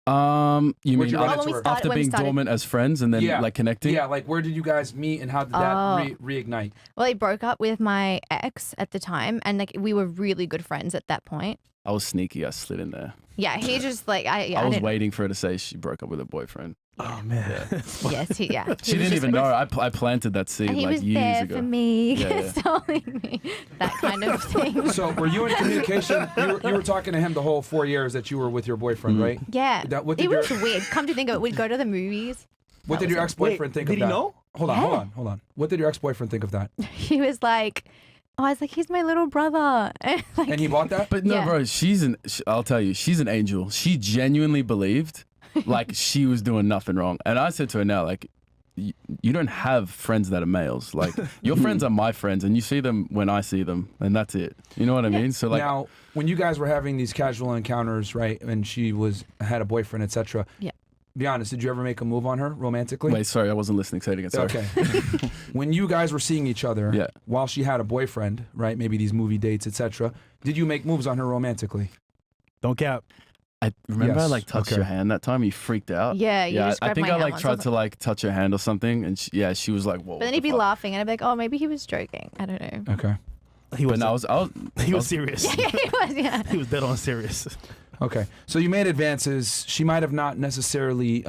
You Where'd mean you run Oh, into her? after when we being started- dormant as friends and then like connecting? Yeah, like where did you guys meet and how did that reignite? Well, I broke up with my ex at the time, and like we were really good friends at that point. I was sneaky. I slid in there. Yeah, he just like I was waiting for her to say she broke up with her boyfriend. Oh man. Yes, he, yeah. She didn't even know. I planted that seed And he like was years there ago. for me, Yeah, yeah. consoling me, that kind of thing. So were you in communication? You were talking to him the whole 4 years that you were with your boyfriend, right? Yeah, What did it was weird. Come to think of it, we'd go to the movies. What did your ex-boyfriend think of did that? he know? Hold on. What did your ex-boyfriend think of that? He was like, oh, I was like, he's my little brother. Like, And he bought that? But no, Yeah. bro, I'll tell you, she's an angel. She genuinely believed like she was doing nothing wrong. And I said to her now, like, you don't have friends that are males. Like, your friends are my friends, and you see them when I see them, and that's it. You know what I mean? So, like, Now, when you guys were having these casual encounters, right, and she had a boyfriend, etc. Yeah. Be honest, did you ever make a move on her romantically? wait, sorry, I wasn't listening. Say it again. Sorry. Okay. When you guys were seeing each other, Yeah. while she had a boyfriend, right, maybe these movie dates, etc., did you make moves on her romantically? Don't cap. I remember I Yes, like touched okay. your hand that time. You freaked out. Yeah, you just I grabbed think my I hand like once. I tried was to like touch her hand or something, and she was like, "Whoa!" But then he'd be laughing, and I'd be like, oh, maybe he was joking. I don't know. Okay. He But was. no, he was serious. Yeah, he was, yeah. He was dead on serious. Okay. So you made advances. She might have not necessarily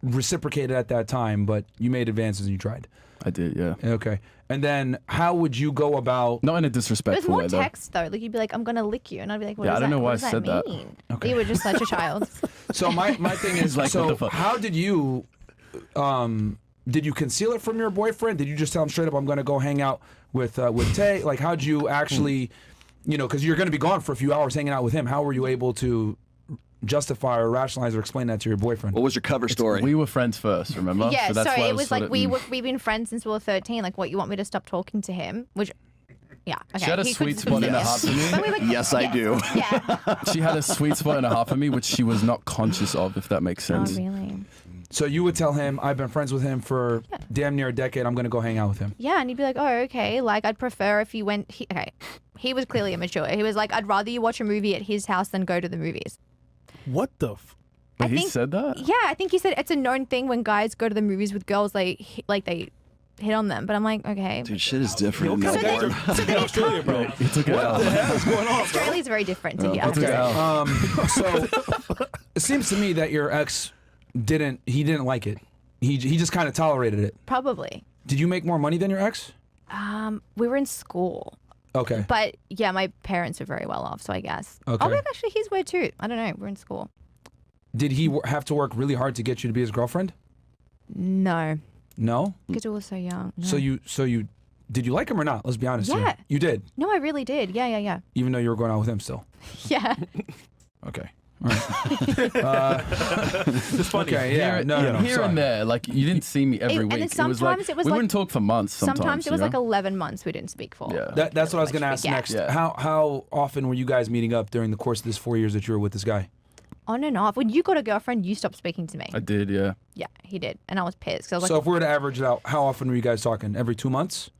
reciprocated at that time, but you made advances and you tried. I did, yeah. Okay. And then how would you go about? Not in a It was disrespectful more way though. text though. Like you'd be like, "I'm gonna lick you," and I'd be like, "What Yeah, does I don't that- know what why does I said that. mean?" Okay. You were just such a child. So my thing is, Like, what the fuck? how did you conceal it from your boyfriend? Did you just tell him straight up, I'm going to go hang out with Tay? Like, how'd you actually, because you're going to be gone for a few hours hanging out with him. How were you able to justify or rationalize or explain that to your boyfriend? What was your cover story? We were friends first, remember? Yeah, that's so why it was sort like of- we've been friends since we were 13. Like, what, you want me to stop talking to him? Which, yeah, okay. She had a he sweet could- spot in her heart for me. But we were- Yes, I do. Yeah. She had a sweet spot in her heart for me, which she was not conscious of, if that makes Oh, sense. really? So you would tell him, I've been friends with him for damn near a decade. I'm going to go hang out with him. Yeah, and he'd be like, "Oh, okay. Like, I'd prefer if you went." Okay, he was clearly immature. He was like, "I'd rather you watch a movie at his house than go to the movies." What the? But I he think- said that? Yeah, I think he said it's a known thing when guys go to the movies with girls. They hit on them, but I'm like, okay. Dude, shit is different. What in kind of that guys world. are in Australia, bro? He took it out. What the hell is going on, bro? Australia's very different to here. I took it out. So it seems to me that your ex didn't like it. He just kind of tolerated it. Probably. Did you make more money than your ex? We were in school, Okay. but yeah, my parents were very well off, so I guess. Okay. Oh, maybe actually his were too. I don't know. We're in school. Did he have to work really hard to get you to be his girlfriend? No, No. because we were so young. No. So you did you like him or not? Let's be honest. here. Yeah. You did, No, I really did. Yeah. even though you were going out with him still. Yeah. Okay. All right. It's funny. Okay. Yeah. Here, No. here sorry. and there, like you didn't see me every And week. then It was like sometimes it was we like- wouldn't talk for months. Sometimes it was you like know? 11 months we didn't speak for. Yeah. That's what I was going to Much ask forget. next. Yeah. How often were you guys meeting up during the course of this 4 years that you were with this guy? On and off. When you got a girlfriend, you stopped speaking to me. I did, yeah. Yeah, he did, and I was pissed. 'Cause I was So like, if we were to average it out, how often were you guys talking? Every 2 months?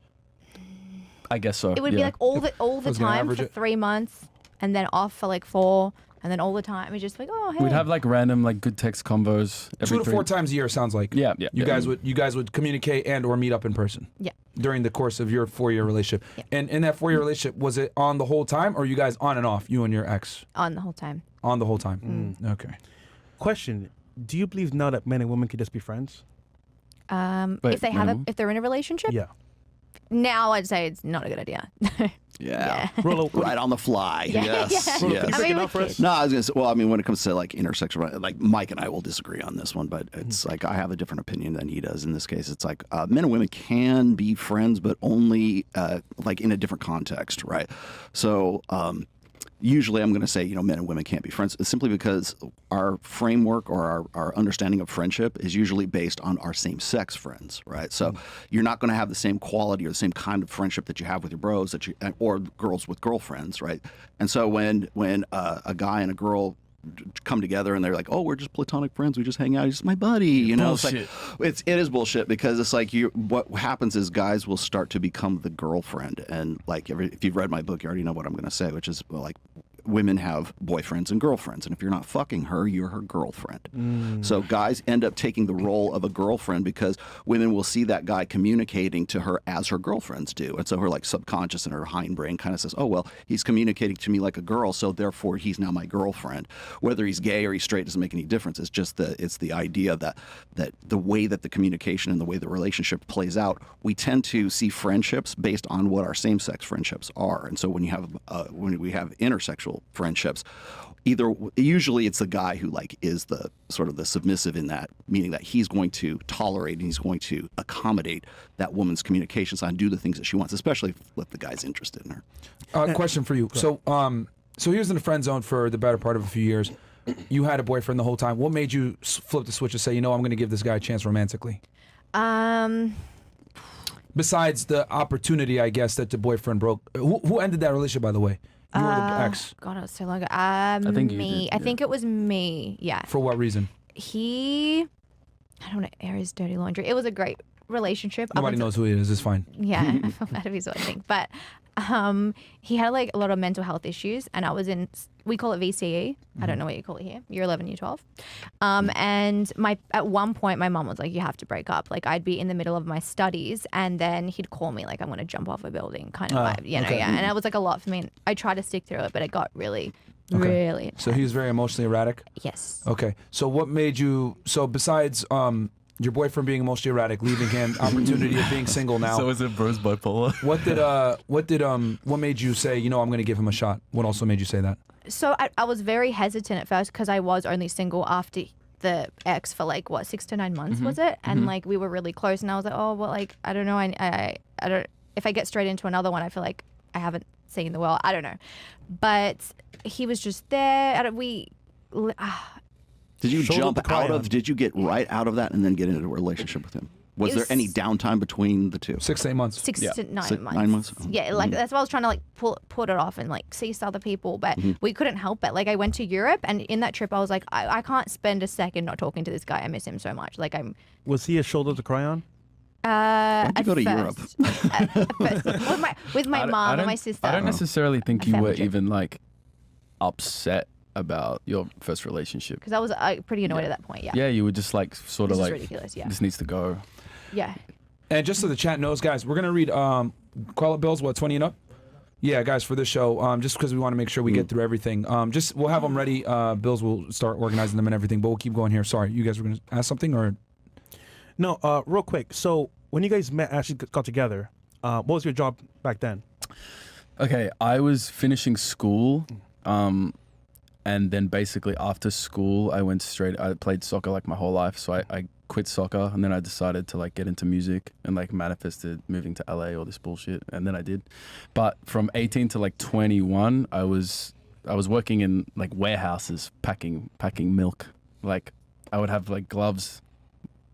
I guess so. it would be yeah. like all the was gonna time average for it. 3 months, and then off for like 4, and then all the time. It's just like, oh, hey. We'd have like random like good text combos every 2 to 4 times a year sounds like. Yeah. You guys would communicate and or meet up in person. Yeah. During the course of your 4-year relationship. Yeah. And in that 4-year relationship, was it on the whole time, or are you guys on and off, you and your ex? on the whole time. On the whole time. Okay. Question: do you believe now that men and women can just be friends? Wait, If they if they're in a relationship, Yeah. now I'd say it's not a good idea. Yeah. Rollo, Right on the fly. Yeah. Yes. Yeah. Rollo, Yes. can you I break mean, it we're out for us? kids. No, I was gonna say. Well, I mean, when it comes to like intersex, like Mike and I will disagree on this one, but it's like I have a different opinion than he does. In this case, it's like men and women can be friends, but only like in a different context, right? So. Usually I'm going to say, men and women can't be friends simply because our framework or our understanding of friendship is usually based on our same sex friends, right? So you're not going to have the same quality or the same kind of friendship that you have with your bros or girls with girlfriends, right? And so when a guy and a girl come together and they're like, oh, we're just platonic friends, we just hang out, he's just my buddy, Bullshit. It's like, it is bullshit because it's like what happens is guys will start to become the girlfriend, and like if you've read my book, you already know what I'm going to say, which is like women have boyfriends and girlfriends, and if you're not fucking her, you're her girlfriend. So guys end up taking the role of a girlfriend because women will see that guy communicating to her as her girlfriends do, and so her like subconscious and her hindbrain kind of says, oh well, he's communicating to me like a girl, so therefore he's now my girlfriend. Whether he's gay or he's straight doesn't make any difference. It's just the idea that the way that the communication and the way the relationship plays out, we tend to see friendships based on what our same-sex friendships are. And so when we have intersexual friendships, usually it's the guy who like is the sort of the submissive in that, meaning that he's going to tolerate and he's going to accommodate that woman's communication style and do the things that she wants, especially if the guy's interested in her. Question for you. So he was in the friend zone for the better part of a few years. You had a boyfriend the whole time. What made you flip the switch and say, I'm going to give this guy a chance romantically? Besides the opportunity, I guess, that the boyfriend broke. Who ended that relationship, by the way? You or the ex? God, it was so long ago. think you me. did, I think it was me. Yeah. For what reason? I don't want to air his dirty laundry. It was a great relationship. Nobody knows who he is. It's fine. Yeah, I felt bad if he's watching. But he had like a lot of mental health issues, and I was in, we call it VCE. I don't know what you call it here. Year 11, year 12. And at one point, my mom was like, you have to break up. Like, I'd be in the middle of my studies, and then he'd call me like, I'm going to jump off a building kind of vibe, okay. yeah. And it was like a lot for me. And I tried to stick through it, but it got really intense. So he was very emotionally erratic? Yes. Okay. So what made you, besides your boyfriend being emotionally erratic, leaving him, opportunity of being single now. So is it bros bipolar? What made you say, I'm going to give him a shot? What also made you say that? So I was very hesitant at first because I was only single after the ex for like 6 to 9 months was it, and like we were really close, and I was like, oh well, like I don't know, I don't, if I get straight into another one, I feel like I haven't seen the world. I don't know, but he was just there. Did you Shoulder jump to cry out on. of? Did you get right out of that and then get into a relationship with him? Was there any downtime between the two? 6 to 8 months. 6 to 9 months. 9 months? Yeah, like that's why I was trying to like put it off and like see other people, but we couldn't help it. Like I went to Europe, and in that trip I was like, I can't spend a second not talking to this guy. I miss him so much. Like Was he a shoulder to cry on? Why'd you go to Europe? with my mom and my sister. I don't necessarily think A you family were trip. even like upset about your first relationship. Because I was pretty annoyed at that point. Yeah. Yeah, you were just like sort This of is like, ridiculous, yeah. this needs to go. Yeah. And just so the chat knows, guys, we're going to read call it bills, 20 and up? Yeah, guys, for this show, just because we want to make sure we get through everything. We'll have them ready. Bills will start organizing them and everything, but we'll keep going here. Sorry, you guys were going to ask something, or? No, real quick. So when you guys actually got together, what was your job back then? Okay, I was finishing school, and then basically after school, I played soccer like my whole life, so I quit soccer, and then I decided to like get into music and like manifested moving to LA, all this bullshit, and then I did. But from 18 to like 21, I was working in like warehouses packing milk. Like I would have like gloves.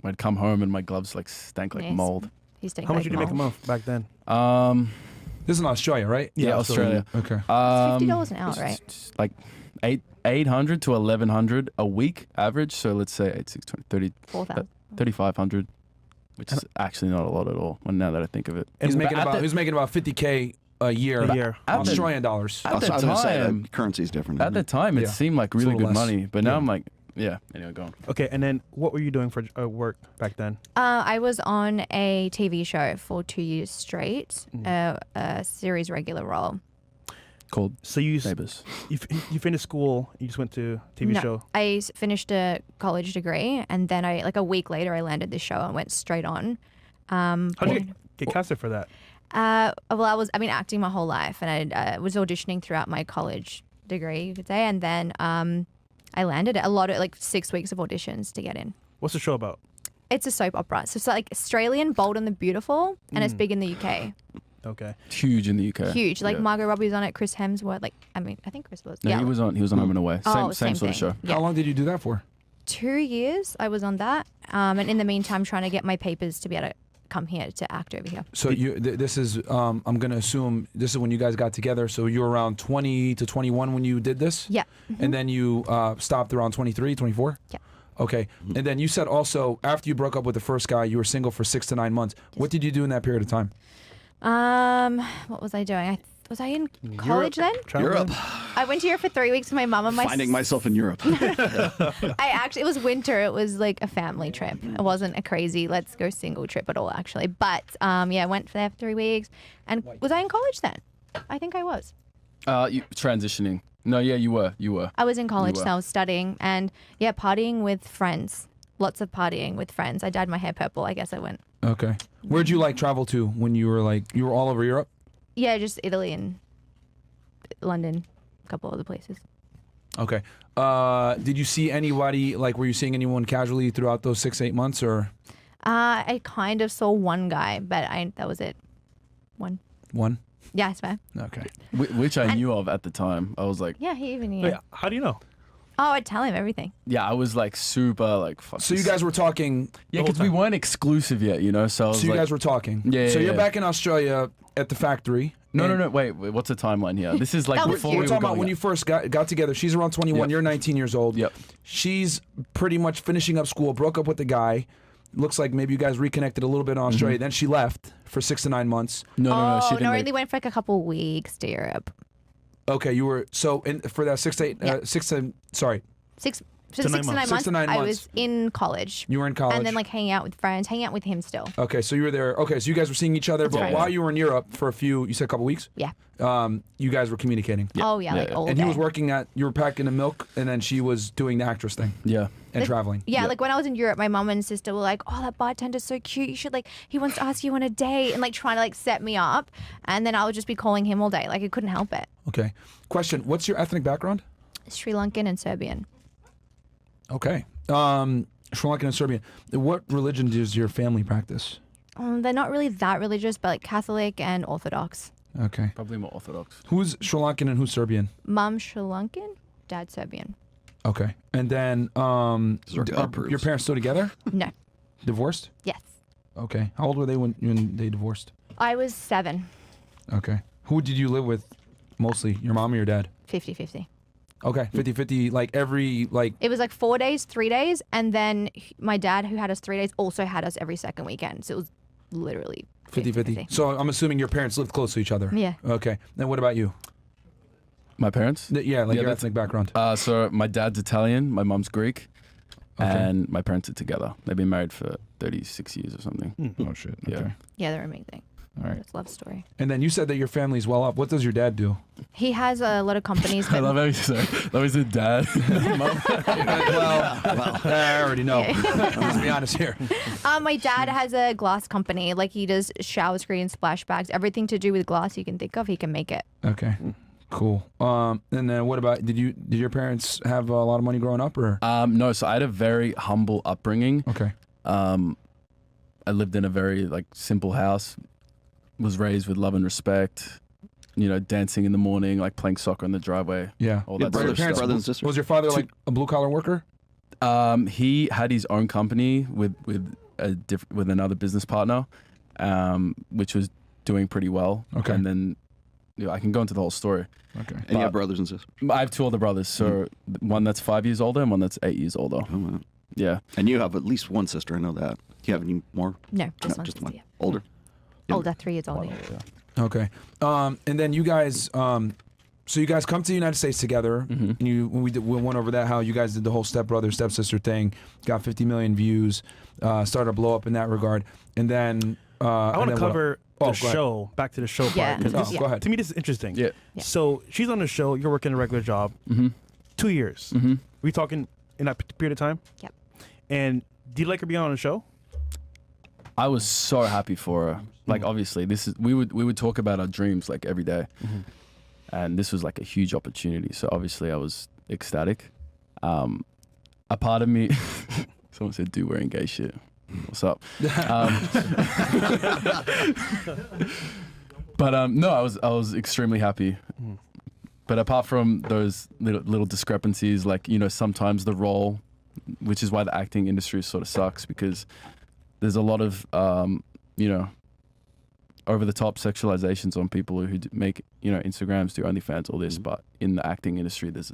I'd come home and my gloves like stank like Nice. mold. He's taking How much like did you make a miles. month back then? This is in Australia, right? Yeah, Australia. Okay. $50 an hour, right? It's like 800 to 1100 a week average. So let's say 8, 6, 20, 30, 4,000. 3,500, which is actually not a lot at all. When now that I think of it, He's making at about the- he's making about $50K a year, A year. at the- Australian dollars. At I was the going to say time, that currency's different. at isn't the it? time, it Yeah. seemed like It's a really little good less. money, but now Yeah. I'm like, yeah. Anyway, go on. Okay, and then what were you doing for work back then? I was on a TV show for 2 years straight, a series regular role. Called So you Neighbours. you finished school, you just went to TV No, show. I finished a college degree, and then like a week later, I landed this show and went straight on. How did you get casted for that? Well, I've been acting my whole life, and I was auditioning throughout my college degree, you could say, and then I landed it. A lot of like 6 weeks of auditions to get in. What's the show about? It's a soap opera, so it's like Australian, Bold and the Beautiful, and it's big in the UK. Okay. Huge in the UK. Huge, like Yeah. Margot Robbie was on it, Chris Hemsworth. Like, I think Chris was. No, yeah, he was on Home and Away. Oh, Same sort of show. Yeah. How long did you do that for? 2 years I was on that, and in the meantime, trying to get my papers to be able to come here to act over here. So this is I'm going to assume this is when you guys got together. So you were around 20 to 21 when you did this? Yeah. And then you stopped around 23, 24? Yeah. Okay. And then you said also after you broke up with the first guy, you were single for 6 to 9 months. What did you do in that period of time? What was I doing? Was I in college then? Europe. I went to Europe for 3 weeks with my mom and my Finding myself in Europe. it was winter. It was like a family trip. It wasn't a crazy let's go single trip at all, actually. But I went there for 3 weeks. And was I in college then? I think I was. You transitioning. No, yeah, you were. I was in college, were. so I was studying and partying with friends. Lots of partying with friends. I dyed my hair purple. I guess I went. Okay. Where'd you like travel to when you were all over Europe? Yeah, just Italy and London, a couple other places. Okay. Did you see anybody, like, were you seeing anyone casually throughout those 6-8 months, or I kind of saw one guy, but that was it. One. Yeah, I swear. Okay. Which I knew of at the time. I was like, Yeah, he even knew. Wait, how do you know? Oh, I'd tell him everything. yeah, I was like super like fuck. So you this. guys were talking. Yeah, because we weren't exclusive yet, you know. So I was So you like, guys were talking. Yeah, So yeah, you're yeah. back in Australia at the factory. no, and wait, what's the timeline here? This is like That was before you. we We're were talking about going when out. you first got together. She's around 21. Yep. You're 19 years old. Yep. She's pretty much finishing up school. Broke up with the guy. Looks like maybe you guys reconnected a little bit in Australia. Then she left for 6 to 9 months. No, Oh, she didn't. no, I make- only went for like a couple weeks to Europe. Okay, you were for that 6 to 8, Yeah. 6 to sorry, For the 6 to 9 6 months, to 9 I months. was in college. you were in college. And then like hanging out with friends, hanging out with him still. Okay, so you were there. Okay, so you guys were seeing each other, but right. while you were in Europe for you said a couple weeks. Yeah. You guys were communicating. Oh yeah, like yeah. all And day. he was working you were packing the milk, and then she was doing the actress thing Yeah. and traveling. Yeah, like when I was in Europe, my mom and sister were like, "Oh, that bartender's so cute. You should he wants to ask you on a date," and like trying to set me up. And then I would just be calling him all day. Like I couldn't help it. Okay. Question: what's your ethnic background? Sri Lankan and Serbian. Okay. Sri Lankan and Serbian. What religion does your family practice? They're not really that religious, but like Catholic and Orthodox. Okay. Probably more orthodox. Who's Sri Lankan and who's Serbian? Mom Sri Lankan, dad Serbian. Okay. And then Those are are proofs. your parents still together? No. Divorced? Yes. Okay. How old were they when they divorced? I was 7, Okay. Who did you live with mostly? Your mom or your dad? 50-50. Okay. 50-50, like every, like, It was like 4 days, 3 days, and then my dad, who had us 3 days, also had us every second weekend. So it was literally 50-50. So I'm assuming your parents lived close to each other. Yeah. Okay. Then what about you? My parents? Yeah, like Yeah, your that's- ethnic background. So my dad's Italian, my mom's Greek, Okay. and my parents are together. They've been married for 36 years or something. Oh, shit. Yeah. Okay. Yeah, they're amazing. All right. It's a love story. And then you said that your family's well off. What does your dad do? He has a lot of companies. I But love how you say that was his dad. Mom. I already know. Let's be honest here. My dad has a glass company. Like he does shower screens, splash bags, everything to do with glass you can think of. He can make it. Okay. Cool. And then what about did your parents have a lot of money growing up or? No, so I had a very humble upbringing. Okay. I lived in a very like simple house, was raised with love and respect, you know, dancing in the morning, like playing soccer in the driveway. Yeah. All Yeah, that Were sort your of parents stuff. brothers and sisters? Was your father like a blue collar worker? He had his own company with another business partner, which was doing pretty well. Okay. And then I can go into the whole story. Okay. And you have brothers and sisters. I have 2 older brothers, so one that's 5 years older and one that's 8 years older. Oh, wow. Yeah. And you have at least one sister. I know that. Do you have any more? No, just No, one. just sister, one. yeah. Older. Older, 3 years older. Okay. And then you guys so you guys come to the United States together, and we went over that how you guys did the whole stepbrother stepsister thing, got 50 million views, started to blow up in that regard, and then I want to cover Oh, the go ahead. show, back to the show Yeah. part. 'cause Oh, this- go ahead. To me, this is interesting. Yeah. Yeah. So she's on the show. You're working a regular job. 2 years. We talking in that period of time? Yep. And do you like her being on the show? I was so happy for her. Like obviously we would talk about our dreams like every day. And this was like a huge opportunity. So obviously I was ecstatic. A part of me someone said, "Dude, we're in gay shit." What's up? But no, I was extremely happy. But apart from those little discrepancies, like, you know, sometimes the role, which is why the acting industry sort of sucks, because there's a lot of, you know, over the top sexualizations on people who make, you know, Instagrams, do OnlyFans, all this. But in the acting industry, there's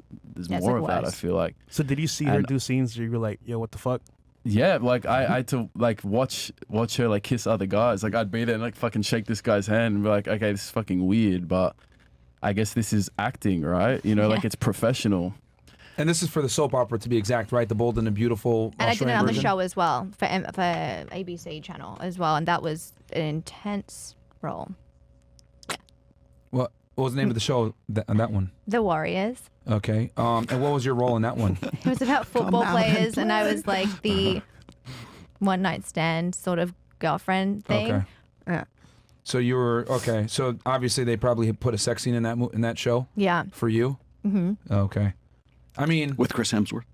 Yeah, it's more like of that. I worse. feel like. So did you see her And- do scenes where you were like, yo, what the fuck? Yeah, like I had to like watch her like kiss other guys. Like I'd be there and like fucking shake this guy's hand and be like, okay, this is fucking weird, but I guess this is acting, right? You know, like Yeah. it's professional. And this is for the soap opera, to be exact, right? The Bold and the Beautiful. And I did it Australian on the version? show as well for ABC channel as well, and that was an intense role. What was the name of the show on that one? The Warriors. Okay. And what was your role in that one? It was about football out and players, and I was like the one night stand sort of girlfriend thing. Okay. Yeah. So you were okay. So obviously they probably put a sex scene in that show Yeah. for you. Mm-hmm. Okay. I mean, With Chris Hemsworth.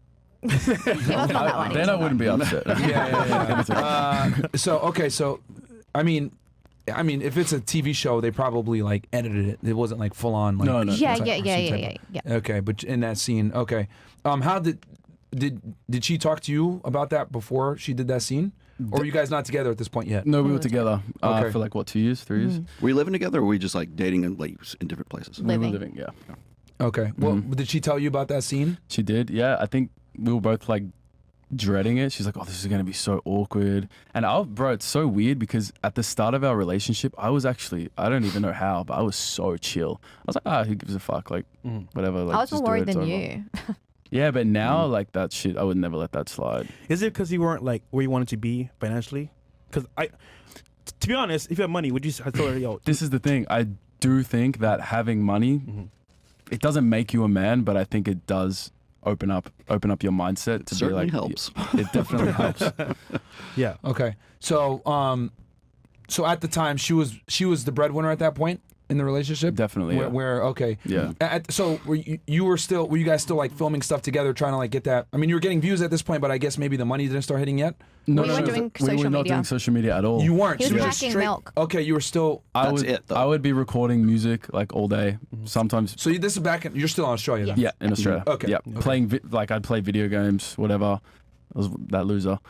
It was not that one. Then I wouldn't be upset. so okay. So, I mean, if it's a TV show, they probably like edited it. It wasn't like full on. Like, No, no. Yeah, type- yeah, or yeah, some yeah, type yeah, of- yeah. Okay, but in that scene, okay. How did she talk to you about that before she did that scene, or were you guys not together at this point yet? No, we were together Okay. for like what, 2 years, 3 years? Were you living together, or were we just like dating and like in different places? We were Living. living, yeah. Okay. Well, Mm-hmm. did she tell you about that scene? She did, yeah. I think we were both like dreading it. She's like, "Oh, this is gonna be so awkward." And bro, it's so weird because at the start of our relationship, I don't even know how, but I was so chill. I was like, who gives a fuck? Like, whatever. Like, I was more just do worried it, it's than over." you. Yeah, but now like that shit, I would never let that slide. Is it because you weren't like where you wanted to be financially? Because to be honest, if you have money, would you? I told her, yo, This is the thing. I do think that having money, it doesn't make you a man, but I think it does open up your mindset to Certainly be like, helps. It definitely helps. yeah. Okay. So, so at the time, she was the breadwinner at that point in the relationship. Definitely, yeah. Where okay. Yeah. So were you guys still like filming stuff together, trying to like get that? I mean, you were getting views at this point, but I guess maybe the money didn't start hitting yet. We weren't doing we were social not media. doing social media at all. You weren't. He was so you were packing straight- milk. Okay, you were still. That's it, though. I would be recording music like all day. Sometimes, So this is back. You're still in Australia. Then? yeah, in Australia. Okay. Yeah, Okay. playing like I'd play video games, whatever. I was that loser.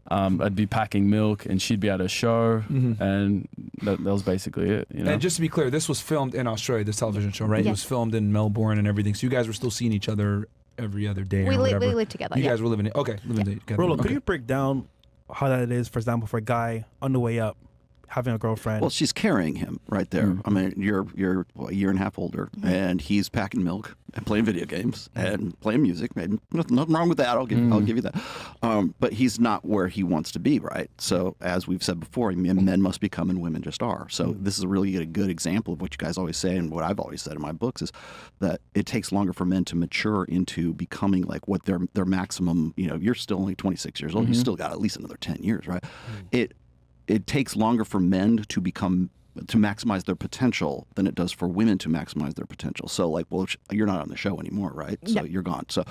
I'd be packing milk, and she'd be at a show, and that was basically it. You know. And just to be clear, this was filmed in Australia. This television show, right? It Yes. was filmed in Melbourne and everything. So you guys were still seeing each other every other day. We or whatever. lived together. You Yeah. guys were living. Living together. Rolo, Okay. could you break down how that is, for example, for a guy on the way up, having a girlfriend? Well, she's carrying him right there. I mean, you're a year and a half older, and he's packing milk and playing video games and playing music. And nothing wrong with that. I'll give you that. But he's not where he wants to be, right? So as we've said before, men must become and women just are. So this is really a good example of what you guys always say, and what I've always said in my books is that it takes longer for men to mature into becoming like what their maximum. You know, you're still only 26 years old. You still got at least another 10 years, right? It takes longer for men to maximize their potential than it does for women to maximize their potential. So like, well, you're not on the show anymore, right? So you're gone. So,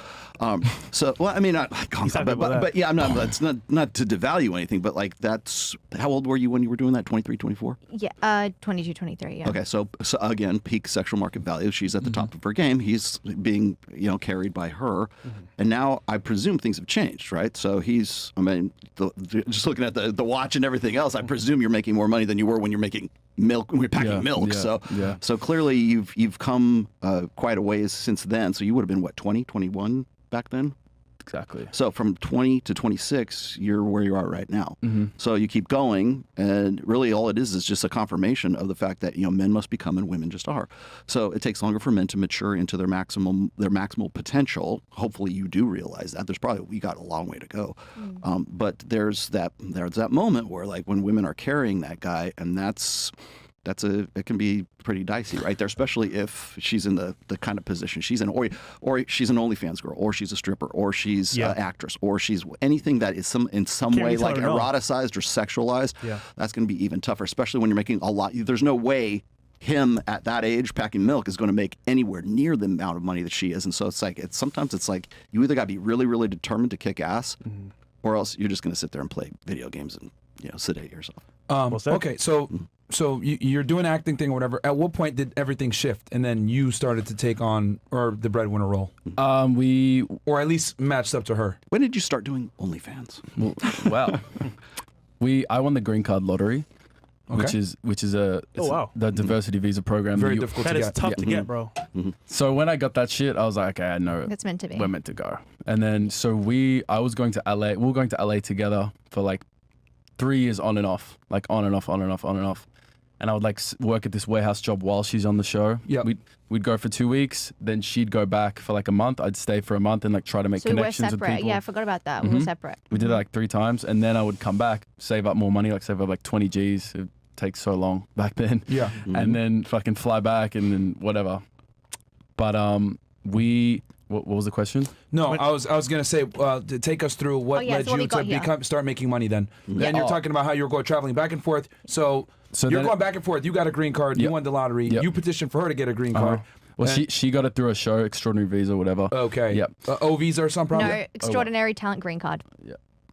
well, I mean, not gone, but yeah, I'm not. That's not to devalue anything, but like that's how old were you when you were doing that? 23, 24? Yeah. 22, 23. Yeah. Okay, so again, peak sexual market value. She's at the top of her game. He's being, carried by her, and now I presume things have changed, right? So he's, I mean, just looking at the watch and everything else, I presume you're making more money than you were when you're making milk, when you're packing Yeah, milk. yeah. So clearly you've come quite a ways since then. So you would have been what, 20, 21 back then? exactly. So from 20 to 26, you're where you are right now. So you keep going, and really all it is just a confirmation of the fact that men must become and women just are. So it takes longer for men to mature into their maximal potential. Hopefully you do realize that. We got a long way to go, but there's that moment where like when women are carrying that guy, and it can be pretty dicey right there, especially if she's in the kind of position she's in, or she's an OnlyFans girl, or she's a stripper, or she's an actress, or she's anything that is in some Can't way really tell like her no. eroticized or sexualized. Yeah. That's going to be even tougher, especially when you're making a lot. There's no way him at that age packing milk is going to make anywhere near the amount of money that she is. And so sometimes it's like you either got to be really, really determined to kick ass, or else you're just going to sit there and play video games and sedate yourself. Well said. Okay, so you're doing acting thing or whatever. At what point did everything shift, and then you started to take on the breadwinner role, or at least matched up to her? When did you start doing OnlyFans? I won the green card lottery, Okay. which is the diversity visa program. Very that you- difficult That to is get. tough to get, bro. So when I got that shit, I was like, okay, I know it. That's meant to be. We're meant to go. And then I was going to LA. We were going to LA together for like 3 years on and off, like on and off. and I would like work at this warehouse job while she's on the show. Yep. We'd go for 2 weeks, then she'd go back for like a month. I'd stay for a month and like try to make So we were connections with separate. people. Yeah, I forgot about that. We were separate. We did that like 3 times, and then I would come back, save up more money, like save up like 20 G's. It takes so long back then. Yeah. And then fucking fly back and then whatever. But what was the question? No, I was gonna say to take us through what led so what we you got to here. start making money. Then you're Oh. talking about how you were going traveling back and forth. So you're then- going back and forth. You got a green card. You Yep. won the lottery. Yep. You petitioned for her to get a green card. Well, And- she got it through a show, Extraordinary Visa, whatever. Okay. Yep. O visa or something. Probably. No, extraordinary talent green card.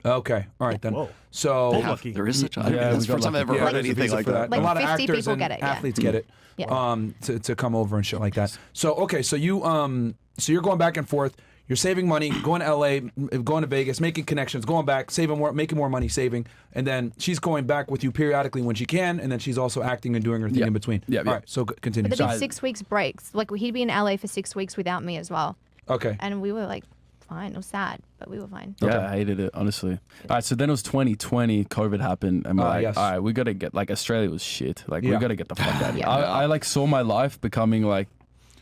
Okay. All right then. Whoa. So Both lucky. There is such a. Yeah, we that's the got first time I've ever lucky. heard there's a anything visa like for that. Like a lot of 50 actors people and get it, yeah. athletes get it. Yeah. To come over and shit like that. So okay, so you're going back and forth. You're saving money, going to LA, going to Vegas, making connections, going back, saving more, making more money, saving, and then she's going back with you periodically when she can, and then she's also acting and doing her thing Yeah. in between. Yeah, All yeah. right, so continue. But there'd be So- 6 weeks breaks. Like he'd be in LA for 6 weeks without me as well. okay. And we were like, fine. It was sad, but we were fine. Yeah, I hated it, honestly. All right, so then it was 2020, COVID happened, and we're like, yes. all right, we got to get, like, Australia was shit. Like, we Yeah. got to get the fuck out of here. Yeah. I, like, saw my life becoming, like,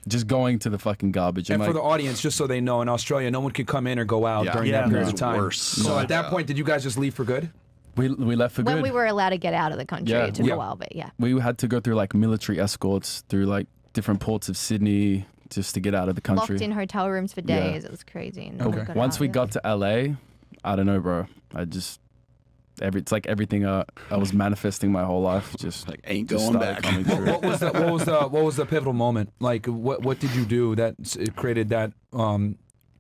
just going to the fucking garbage. And like, for the audience, just so they know, in Australia, no one can come in or go out Yeah. during Yeah. that period It of was time. worse. So at that point, did you guys just leave for good? we left for When good. we were allowed to get out of the country, Yeah. it took Yeah. a while, but yeah. We had to go through, like, military escorts through, like, different ports of Sydney just to get out of the country. Locked in hotel rooms for Yeah. days. It was crazy. And Okay. got Once out, we yeah. got to LA, I don't know, bro. It's like everything I was manifesting my whole life just Like, ain't just going started back. coming true. What was the pivotal moment? Like what did you do that created that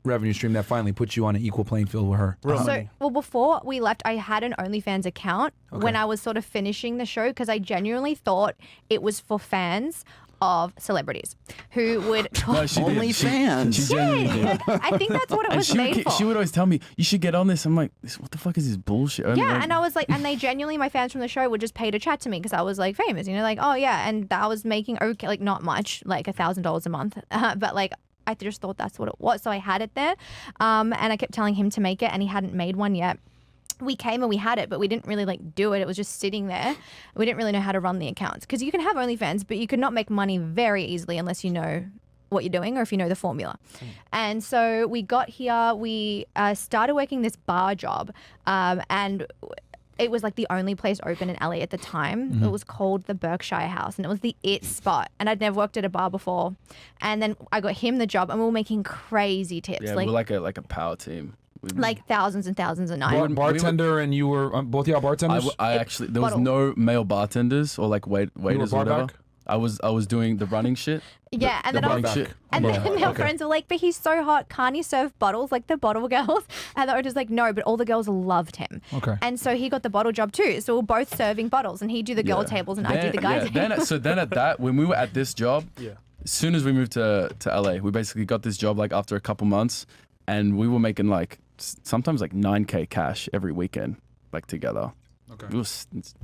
revenue stream that finally put you on an equal playing field with her? Real So, money. well, before we left, I had an OnlyFans account when I was sort of finishing the show because I genuinely thought it was for fans of celebrities who would No, she did. Only She- fans. She genuinely did. I think that's what it And was she made would, for. she would always tell me, you should get on this. I'm like, what the fuck is this bullshit? Yeah, and I was like, and they genuinely, my fans from the show would just pay to chat to me because I was like famous, you know, like, oh yeah, and I was making okay, like not much, like $1,000 a month, but like I just thought that's what it was, so I had it there, and I kept telling him to make it, and he hadn't made one yet. We came and we had it, but we didn't really like do it. It was just sitting there. We didn't really know how to run the accounts because you can have OnlyFans, but you could not make money very easily unless you know what you're doing or if you know the formula. And so we got here, we started working this bar job, and it was like the only place open in LA at the time. It was called the Berkshire House, and it was the it spot. And I'd never worked at a bar before. And then I got him the job, and we were making crazy tips, Yeah, we're like a power team. like thousands and thousands a night. Bartender and you were both y'all bartenders. I actually there was Bottle. no male bartenders or like waiters or bar whatever. back? I was doing the running shit. Yeah, and the then I running was, shit. and Yeah, then our okay. friends were like, but he's so hot, can't he serve bottles like the bottle girls? And the owner's like, no, but all the girls loved him. Okay. And so he got the bottle job too. So we're both serving bottles, and he'd do the girl tables, and I'd do the guys' tables. Then at that, when we were at this job, as soon as we moved to LA, we basically got this job like after a couple months, and we were making like sometimes like 9K cash every weekend, like together. Okay.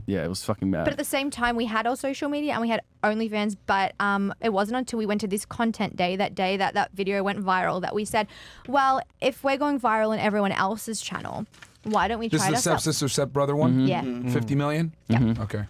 It was fucking mad. But at the same time, we had our social media and we had OnlyFans, but it wasn't until we went to this content day that video went viral that we said, well, if we're going viral in everyone else's channel, why don't we This try is it the ourselves? stepsister, stepbrother one. Yeah. 50 million. Yeah. Okay.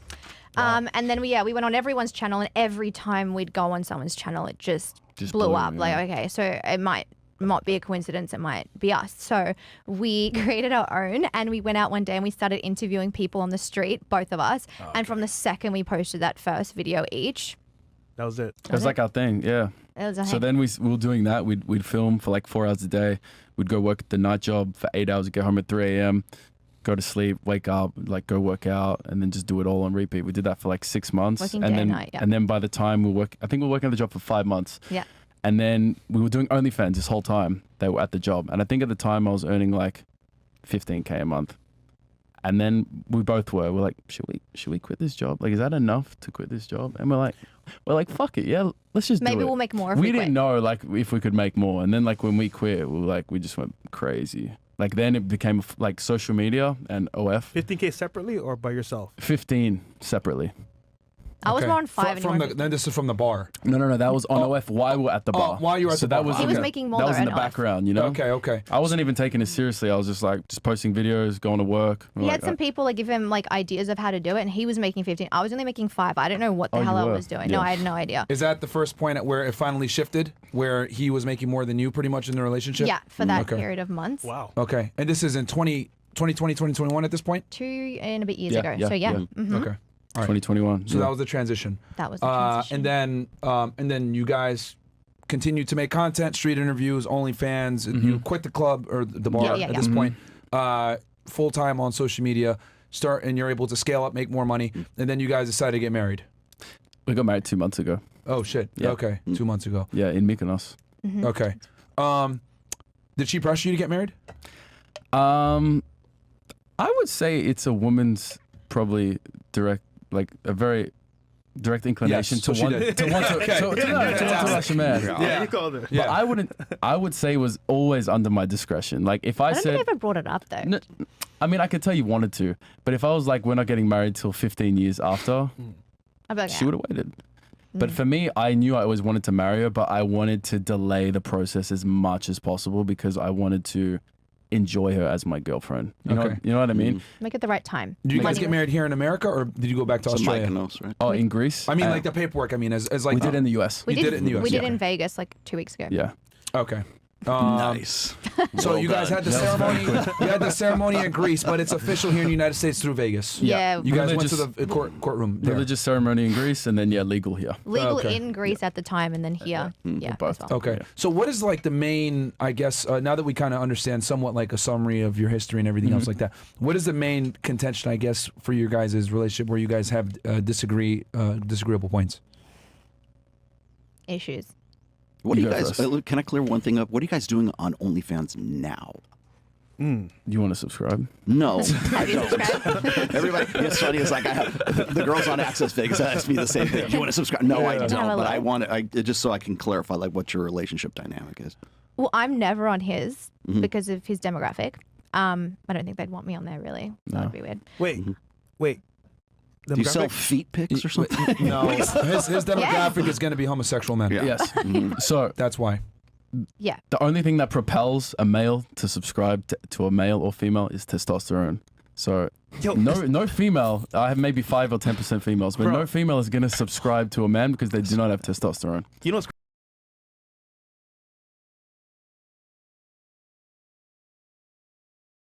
And then we went on everyone's channel, and every time we'd go on someone's channel, it just blew up. yeah. Like, okay, so it might not be a coincidence, it might be us. So we created our own, and we went out one day and we started interviewing people on the street, both of us. And from the second we posted that first video each, That was it. it was like our thing, yeah. it was a So then we were doing that. We'd film for like 4 hours a day. We'd go work the night job for 8 hours, get home at 3 a.m., go to sleep, wake up, like go work out, and then just do it all on repeat. We did that for like 6 months. Working and day then and night, yeah. and then by the time I think we were working at the job for 5 months. Yeah. And then we were doing OnlyFans this whole time. They were at the job. And I think at the time I was earning like 15K a month. And then we both were like, should we quit this job? Like, is that enough to quit this job? And we're like, fuck it. Yeah, let's just do maybe it. we'll make more if we didn't quit. know like if we could make more. And then like when we quit, we just went crazy. Like then it became like social media and OF. 15K separately or by yourself? 15 separately. I was Okay. more on 5. and he From was the, then this is from the bar. No. That was on OF while we were at the bar. while you were at so the that bar. was He was okay. making more That was than in the OF. background, you know. Okay. I wasn't even taking it seriously. I was just like just posting videos, going to work. He had some people like give him like ideas of how to do it, and he was making 15. I was only making 5. I don't know what the Oh, hell you I were? was doing. No, Yeah. I had no idea. Is that the first point at where it finally shifted, where he was making more than you pretty much in the relationship? Yeah, for that Okay. period of months. Wow. Okay. And this is in 2020, 2021 at this point? 2 and a bit years Yeah, ago. yeah, So yeah, yeah. mhm. Okay. All right. 2021. So that was the transition. That was the transition. And then you guys continued to make content, street interviews, OnlyFans. You quit the club or the bar Yeah, yeah, at yeah. this point. Full time on social media. And you're able to scale up, make more money, and then you guys decided to get married. we got married 2 months ago. Oh shit. Yeah. Okay. 2 months ago. Yeah, in Mykonos. Okay. Did she pressure you to get married? I would say it's a woman's probably direct, like a very direct inclination Yes, so to she want did. to want to rush a man. Yeah. You called it. But I wouldn't. I would say it was always under my discretion. Like if I I don't said, think I ever brought it up though. No, I mean, I could tell you wanted to, but if I was like, we're not getting married till 15 years after, I'd be like, she would have waited. But for me, I knew I always wanted to marry her, but I wanted to delay the process as much as possible because I wanted to enjoy her as my girlfriend. Okay. You know what I mean? make it the right time. Did you guys Money get was- married here in America, or did you go back to So Australia? Mykonos, right? Oh, in Greece. I mean, like the paperwork. I mean, as like we did in the US. We You did it in the US, We did yeah. in Vegas like 2 weeks ago. Yeah. Okay. Nice. So Well you guys done. had the ceremony. You had the ceremony in Greece, but it's official here in the United States through Vegas. Yeah. You guys went to Religious- the courtroom. There. Religious ceremony in Greece, and then legal here. Legal Okay. in Greece at the time, and then here. Yeah. both. as well. Okay. So what is like the main? I guess now that we kind of understand somewhat like a summary of your history and everything else like that. What is the main contention? I guess for your guys' relationship where you guys have disagreeable points. Issues. What do You you go guys? first. Can I clear one thing up? What are you guys doing on OnlyFans now? You want to subscribe? No, Have you subscribed? everybody. It's funny. It's like I have the girls on Access Vegas ask me the same thing. Do you want to subscribe? No, I Have a don't. But look. I want to. Just so I can clarify, like what your relationship dynamic is. Well, I'm never on his because of his demographic. I don't think they'd want me on there really. That would be weird. Wait. Do you sell Demographic? feet pics or something? No, his demographic is going to be homosexual men. Yeah. Yes. So That's why. Yeah. the only thing that propels a male to subscribe to a male or female is testosterone. So Yo, no female. I have maybe 5 or 10% females, but Bro. no female is gonna subscribe to a man because they do not have testosterone. You know what's